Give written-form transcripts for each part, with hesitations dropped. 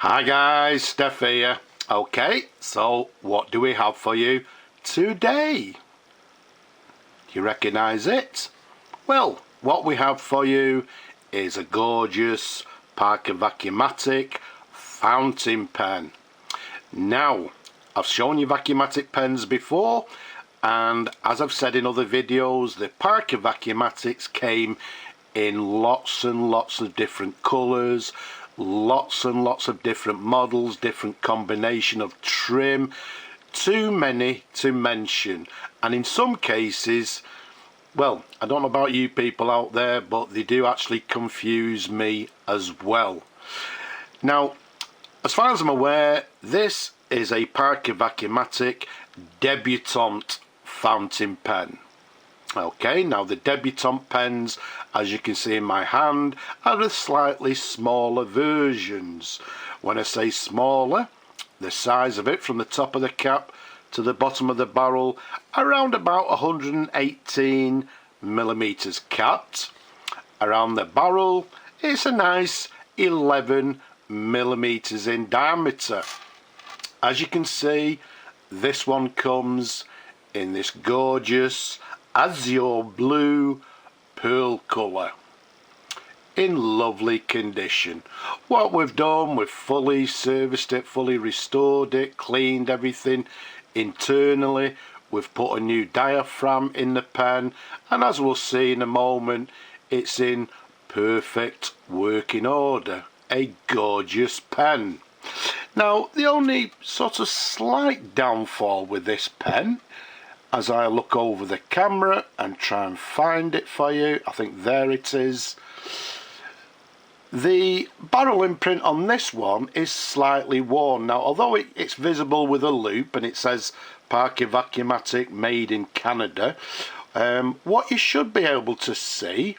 Hi guys, Steph here. Okay, so what do we have for you today? Do you recognise it? Well, what we have for you is a gorgeous Parker Vacumatic fountain pen. Now, I've shown you Vacumatic pens before, and as I've said in other videos, the Parker Vacumatics came in lots and lots of different colours, lots and lots of different models, different combination of trim, too many to mention. And in some cases, well, I don't know about you people out there, but they do actually confuse me as well. Now, as far as I'm aware, this is a Parker Vacumatic Debutante fountain pen. Okay, now the Debutante pens, as you can see in my hand, are the slightly smaller versions. When I say smaller, the size of it from the top of the cap to the bottom of the barrel, around about 118 millimeters capped. Around the barrel, it's a nice 11 millimeters in diameter. As you can see, this one comes in this gorgeous Azure blue pearl colour in lovely condition. What we've done, we've fully serviced it, fully restored it, cleaned everything internally. We've put a new diaphragm in the pen, and as we'll see in a moment, it's in perfect working order. A gorgeous pen. Now, the only sort of slight downfall with this pen, as I look over the camera and try and find it for you, I think there it is. The barrel imprint on this one is slightly worn. Now, although it's visible with a loop and it says Parker Vacumatic made in Canada, what you should be able to see,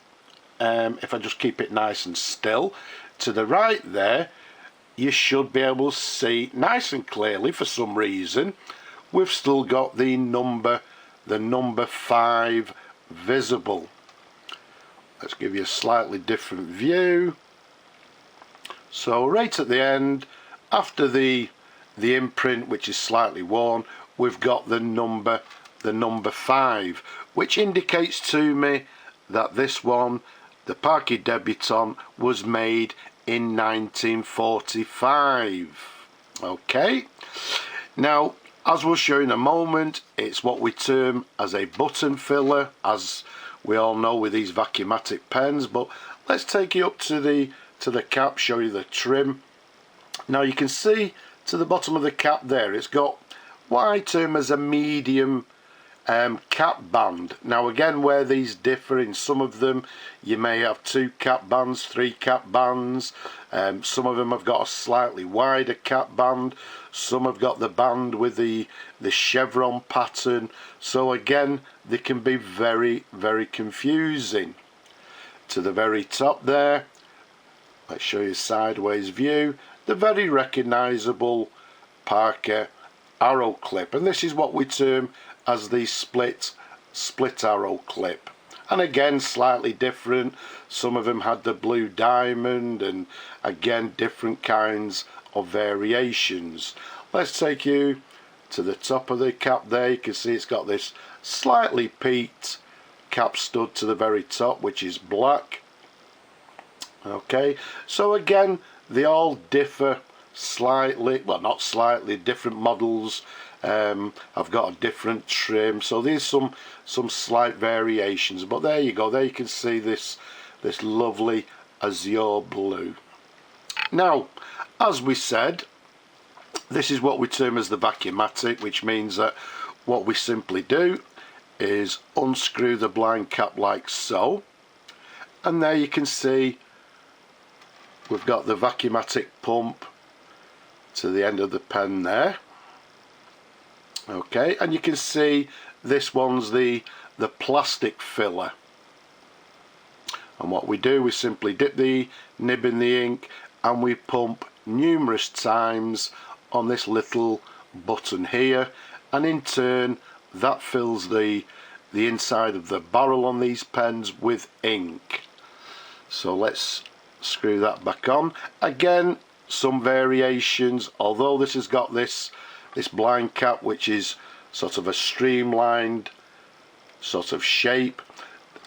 if I just keep it nice and still, to the right there, you should be able to see nice and clearly, for some reason, we've still got the number 5 visible. Let's give you a slightly different view. So right at the end, after the imprint, which is slightly worn, we've got the number 5, which indicates to me that this one, the Parker Debutante, was made in 1945. Okay, now as we'll show in a moment, it's what we term as a button filler, as we all know with these Vacumatic pens. But let's take you up to the cap, show you the trim. Now you can see to the bottom of the cap there, it's got what I term as a medium cap band. Now again, where these differ, in some of them you may have 2 cap bands, 3 cap bands, some of them have got a slightly wider cap band, some have got the band with the chevron pattern, so again they can be very, very confusing. To the very top there, let's show you a sideways view, the very recognizable Parker arrow clip, and this is what we term as the split arrow clip. And again, slightly different. Some of them had the blue diamond, and again different kinds of variations. Let's take you to the top of the cap there. You can see it's got this slightly peaked cap stud to the very top, which is black. Okay, so again they all differ slightly, well, not slightly, different models. I've got a different trim, so there's some slight variations, but there you go. There you can see this lovely azure blue. Now, as we said, this is what we term as the Vacumatic, which means that what we simply do is unscrew the blind cap like so, and there you can see we've got the Vacumatic pump to the end of the pen there. Okay, and you can see this one's the plastic filler, and what we do, we simply dip the nib in the ink and we pump numerous times on this little button here, and in turn that fills the inside of the barrel on these pens with ink. So let's screw that back on. Again, some variations, although this has got this blind cap which is sort of a streamlined sort of shape.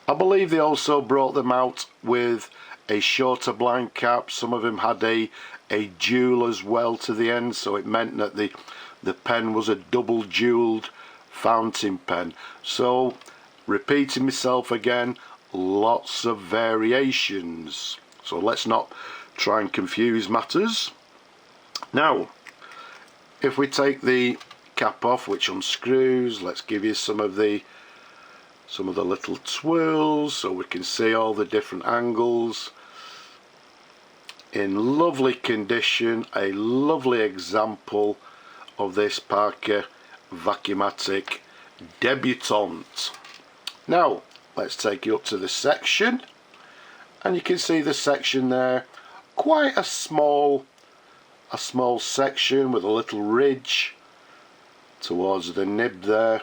I believe they also brought them out with a shorter blind cap. Some of them had a jewel as well to the end, so it meant that the pen was a double jeweled fountain pen. So, repeating myself again, lots of variations. So let's not try and confuse matters. Now, if we take the cap off, which unscrews, let's give you some of the little twirls so we can see all the different angles. In lovely condition, a lovely example of this Parker Vacumatic Debutante. Now, let's take you up to the section, and you can see the section there, quite a small section with a little ridge towards the nib there.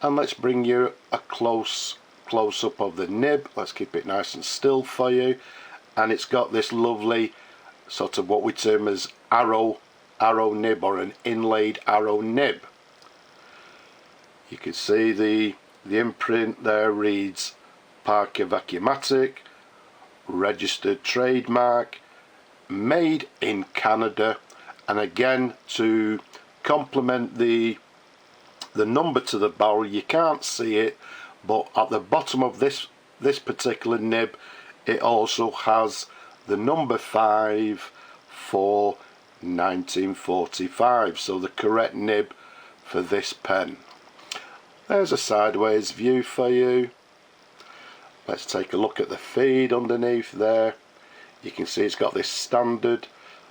And let's bring you a close up of the nib. Let's keep it nice and still for you. And it's got this lovely sort of what we term as arrow nib, or an inlaid arrow nib. You can see the imprint there reads Parker Vacumatic, registered trademark, made in Canada. And again, to complement the number to the barrel, you can't see it, but at the bottom of this particular nib, it also has the number 5 for 1945, so the correct nib for this pen. There's a sideways view for you. Let's take a look at the feed underneath there. You can see it's got this standard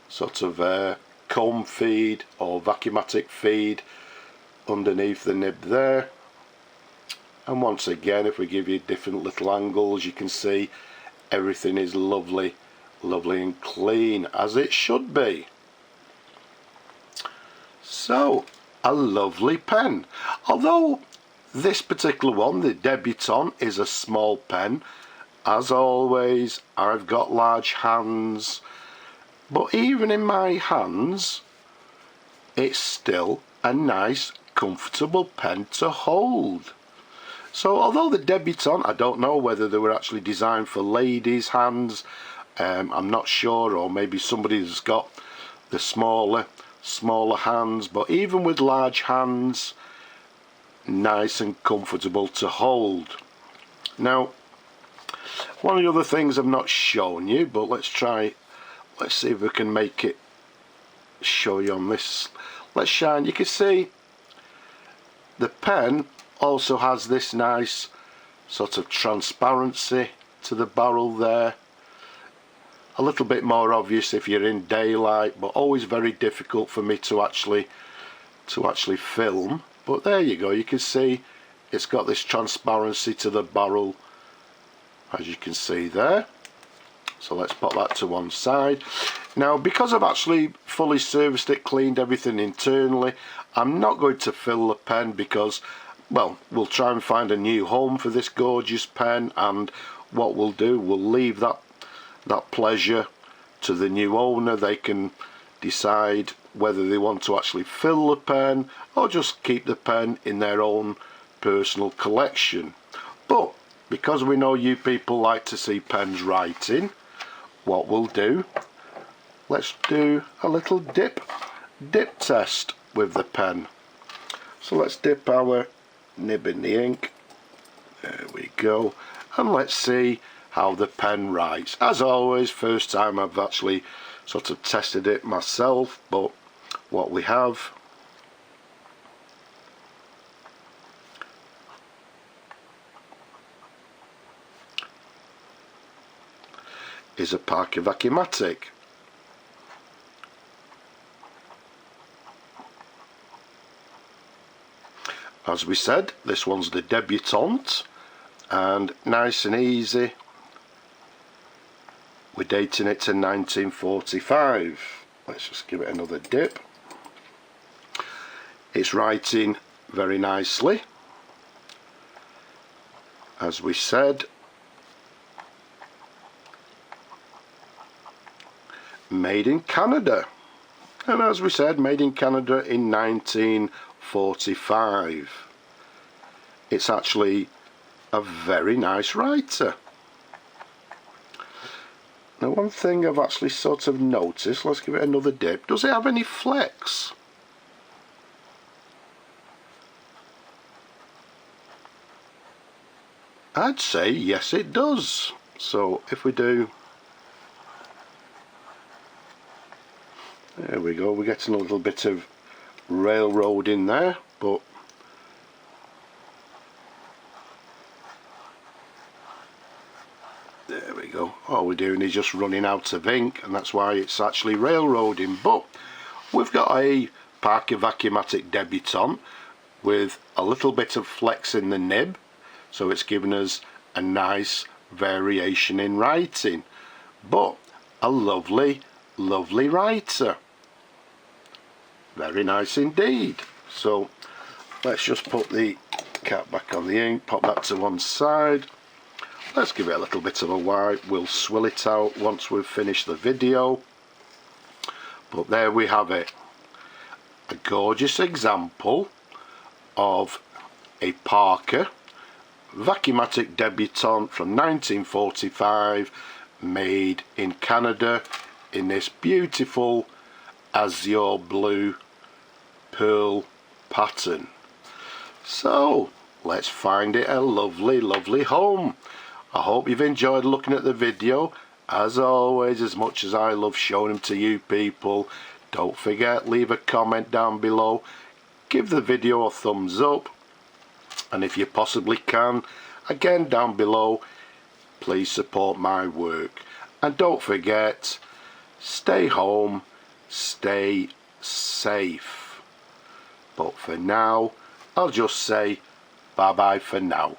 sort of comb feed or vacuumatic feed underneath the nib there. And once again, if we give you different little angles, you can see everything is lovely and clean, as it should be. So, a lovely pen. Although this particular one, the Debutante, is a small pen, as always, I've got large hands, but even in my hands, it's still a nice, comfortable pen to hold. So although the Debutante, I don't know whether they were actually designed for ladies' hands, I'm not sure, or maybe somebody's got the smaller hands, but even with large hands, nice and comfortable to hold. Now, one of the other things I've not shown you, but let's see if we can make it show you on this. Let's shine. You can see the pen also has this nice sort of transparency to the barrel there. A little bit more obvious if you're in daylight, but always very difficult for me to actually film. But there you go, you can see it's got this transparency to the barrel, as you can see there. So let's put that to one side. Now, because I've actually fully serviced it, cleaned everything internally, I'm not going to fill the pen because, well, we'll try and find a new home for this gorgeous pen, and what we'll do, we'll leave that pleasure to the new owner. They can decide whether they want to actually fill the pen or just keep the pen in their own personal collection. But because we know you people like to see pens writing, what we'll do, let's do a little dip test with the pen. So let's dip our nib in the ink. There we go. And let's see how the pen writes. As always, first time I've actually sort of tested it myself, but what we have is a Parker Vacumatic. As we said, this one's the Debutante, and nice and easy. We're dating it to 1945. Let's just give it another dip. It's writing very nicely. As we said, made in Canada. And as we said, made in Canada in 1945. It's actually a very nice writer. Now, one thing I've actually sort of noticed, let's give it another dip. Does it have any flex? I'd say yes it does. So if we do, there we go, we're getting a little bit of railroad in there, but there we go. All we're doing is just running out of ink, and that's why it's actually railroading. But we've got a Parker Vacumatic Debutante with a little bit of flex in the nib, so it's given us a nice variation in writing, but a lovely writer. Very nice indeed. So let's just put the cap back on the ink, pop that to one side. Let's give it a little bit of a wipe. We'll swill it out once we've finished the video. But there we have it. A gorgeous example of a Parker Vacumatic Debutante from 1945, made in Canada in this beautiful azure blue pearl pattern. So let's find it a lovely home. I hope you've enjoyed looking at the video. As always, as much as I love showing them to you people, don't forget, leave a comment down below, give the video a thumbs up, and if you possibly can, again down below, please support my work. And don't forget, stay home, stay safe. But for now, I'll just say bye bye for now.